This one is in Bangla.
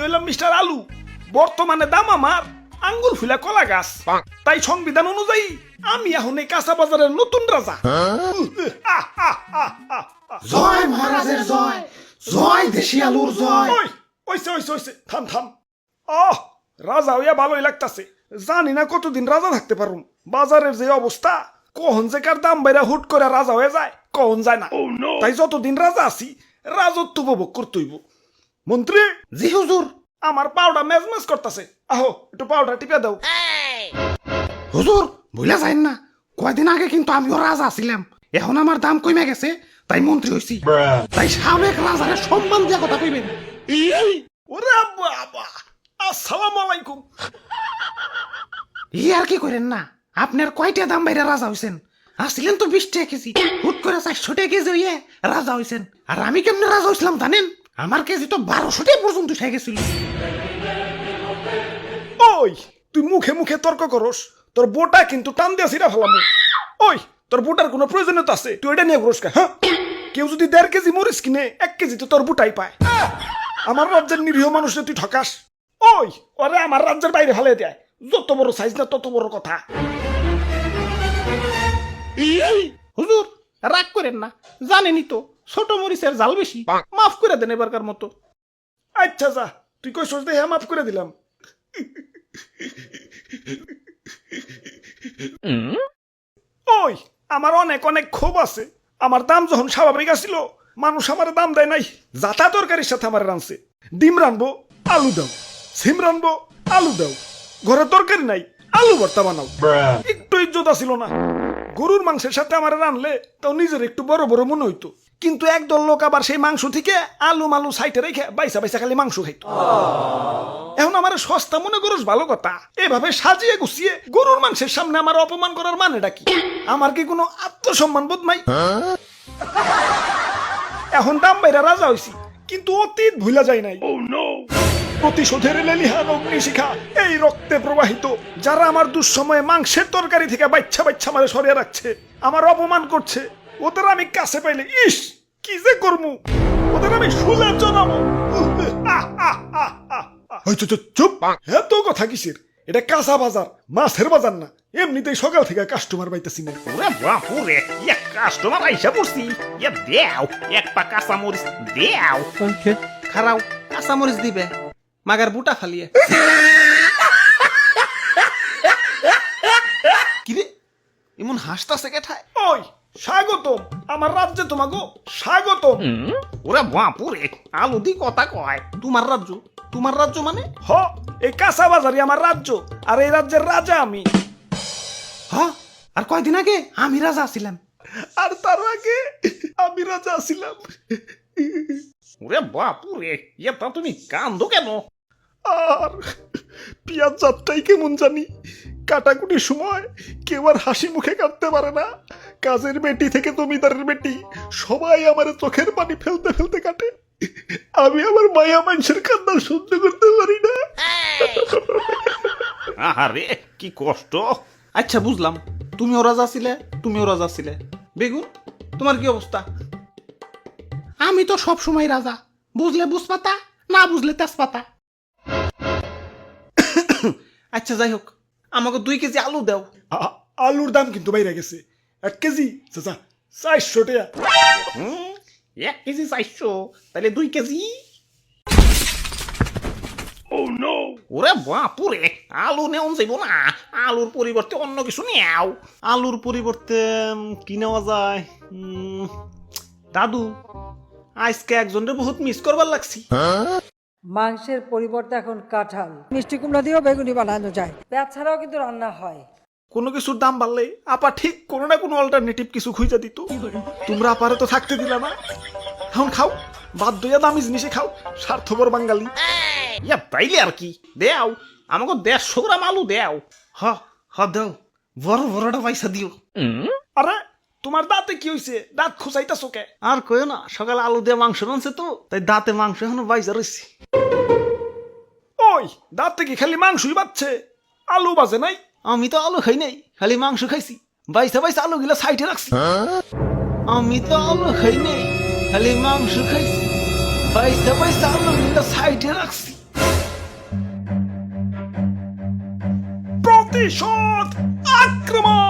হইলাম মিস্টার আলু, বর্তমানে দাম আমার আঙ্গুল ফুলা কলা গাছ। তাই সংবিধান অনুযায়ী আমি এখন এই কাঁচা বাজারের নতুন রাজা। জয় মহারাজের জয়, জয় দেশি আলুর জয়। ওই ওইসে ওইসে ওইসে থাম থাম। আহ, রাজা হইয়া ভালোই লাগতাছে। জানি না কতদিন রাজা থাকতে পারুম। বাজারের যে অবস্থা, কখন যে কার দাম বাইরা হুট করে রাজা হয়ে যায় কখন যায় না। তাই যতদিন রাজা আছি রাজত্ব উপভোগ করতে হইব। মন্ত্রী, জি হুজুর। আমার পাউডার মেজমেজ করতেছে, আহো একটু পাউডার টিপে দাও। হুজুর ভুলে যাইন না, কয়দিন আগে কিন্তু আমিও রাজা ছিলাম। এখন আমার দাম কমে গেছে, তাই মন্ত্রী হইছি। তাই সাবেক রাজারে সম্মান দিয়া কথা কইবেন। ওরে বাবা, আসসালামু আলাইকুম। ই আর কি করেন না, আপনার কয়টা দাম বাইরে রাজা হইছেন? আসছিলেন তো 20 টাকা কেজি, হুট করে 400 টাকা কেজি হইয়ে রাজা হইছেন। আর আমি কেমনে রাজা হইছিলাম জানেন? আমার কেজি তো 1200 টাকা পর্যন্ত উঠে গেছিল। ওই তুই মুখে মুখে তর্ক করস, তোর বোটা কিন্তু টান দিয়া ছিড়া ফেলামু। ওই তোর বোটার কোনো প্রয়োজনীয়তা আছে? তুই এটা নিয়ে ঘুরস কা? হ্যাঁ, কেউ যদি 1.5 কেজি মরিচ কিনে 1 কেজি তো তোর বুটাই পায়। আমার রাজ্যের নিরীহ মানুষকে তুই ঠকাস। ওই ওরে আমার রাজ্যের বাইরে ফেলে দেয়। যত বড় সাইজ না তত বড় কথা। হুজুর রাগ করেন না, জানেনই তো ছোট মরিচের জাল বেশি। মাফ করে দেন এবারকার মতো। আচ্ছা যা, তুই কই সোচ দেখে মাফ করে দিলাম। ওই আমার অনেক অনেক ক্ষোভ আছে। আমার দাম যখন স্বাভাবিক আসিল, মানুষ আমার দাম দেয় নাই। যাতা তরকারির সাথে আমার রানছে। ডিম রানবো, আলু দাও। সিম রানবো, আলু দাও। ঘরে তরকারি নাই, আলু ভর্তা বানাও। একটু ইজ্জত আসিল না। গরুর মাংসের সাথে আমার রানলে তাও নিজের একটু বড় বড় মনে হইতো। কিন্তু একদল লোক আবার সেই মাংস থেকে আলু মালু সাইটে রেখে বাইসা বাইসা খালি মাংস খাইতো। এখন আমার সস্তা মনে করস ভালো কথা, এভাবে সাজিয়ে গুছিয়ে গরুর মাংসের সামনে আমার অপমান করার মানেটা কি? আমার কি কোনো আত্মসম্মান বোধ নাই? এখন দাম বাইরা রাজা হইছি, কিন্তু অতীত ভুলা যায় নাই। প্রতিশোধের লেলিহান অগ্নিশিখা এই রক্তে প্রবাহিত। যারা আমার দুঃসময়ে মাংসের তরকারি থেকে বাচ্চা বাচ্চা মারে সরিয়ে রাখছে, আমার অপমান করছে, ওদের আমি কাছে পাইলে ইস কি যে করমু, ওদের আমি শুলে জানাবো। চুপ, এত কথা কিসের? এটা কাঁচা বাজার, মাছের বাজার না। এমনিতেই সকাল থেকে কাস্টমার পাইতেছি না। ওরে বাপুরে, এক কাস্টমার আইসা পড়ছি। ইয়া দেও, এক পা কাঁচামরিচ দেও। খারাও কাঁচা মরিচ দিবে, মাগার বুটা ফালিয়ে। কিরে এমন হাসতাছে কেঠায়? ওই স্বাগতম, আমার রাজ্যে তোমাকে স্বাগতম। ওরে বাপুরে, আলু দি কথা কয়। তোমার রাজ্য? তোমার রাজ্য মানে? হ, এই কাঁচা বাজারই আমার রাজ্য, আর এই রাজ্যের রাজা আমি। হ্যাঁ, আর কয়দিন আগে আমি রাজা ছিলাম। আর তার আগে আমি রাজা ছিলাম। ওরে বাপুরে, এটা তুমি কান্দো কেন? আর পিয়াজ যাত্রাই কেমন জানি। কাটাকুটির সময় কেউ আর হাসি মুখে কাটতে পারে না। কাজের বেটি থেকে জমিদারের বেটি সবাই আমার চোখের পানি ফেলতে ফেলতে কাটে। আমি আমার মায়া মানুষের কান্না সহ্য করতে পারি না। আরে কি কষ্ট। আচ্ছা বুঝলাম, তুমিও রাজা ছিলে, তুমিও রাজা ছিলে। বেগুন, তোমার কি অবস্থা? আমি তো সব সময় রাজা, বুঝলে বুঝপাতা, না বুঝলে তেজপাতা। আচ্ছা যাই হোক, আমাকে 2 কেজি আলু দাও। আলুর দাম কিন্তু বাইরে গেছে। 1 কেজি চাচা 400 টাকা। 1 কেজি 400, তাহলে 2 কেজি। ওরে বাপুরে, আলু নেওয়া যাইব না। আলুর পরিবর্তে অন্য কিছু নেও। আলুর পরিবর্তে কি নেওয়া যায়? দাদু, আজকে একজনের বহুত মিস করবার লাগছি। মাংসের পরিবর্তে এখন কাঁঠাল, মিষ্টি কুমড়া দিয়েও বেগুনি বানানো যায়। পেঁয়াজ ছাড়াও কিন্তু রান্না হয়। কোনো কিছুর দাম বাড়লে আপা ঠিক কোনো না কোনো অল্টারনেটিভ কিছু খুঁজে দিত। তোমরা আপারে তো থাকতে দিলা না। এখন খাও, বাধ্য হইয়া দামি জিনিসে খাও, স্বার্থপর বাঙালি। ইয়া তাইলে আর কি, দেও আমাকে 150 গ্রাম আলু দেও। হ দাও, বড় বড়টা পয়সা দিও। আরে তোমার দাঁতে কি হইছে? দাঁত খুঁচাইতাছো কে? আর কইও না, সকালে আলু দিয়ে মাংস রানছে তো, তাই দাঁতে মাংস এখনো বাইজা রয়েছে। ওই দাঁতে কি খালি মাংসই বাচ্ছে, আলু বাজে নাই? আমি তো আলু খাই নাই, খালি মাংস খাইছি। বাইসা বাইসা আলু গিলা সাইডে রাখছি। আমি তো আলু খাই নাই, খালি মাংস খাইছি। বাইসা বাইসা আলু গিলা সাইডে রাখছি। প্রতিশোধ আক্রমণ।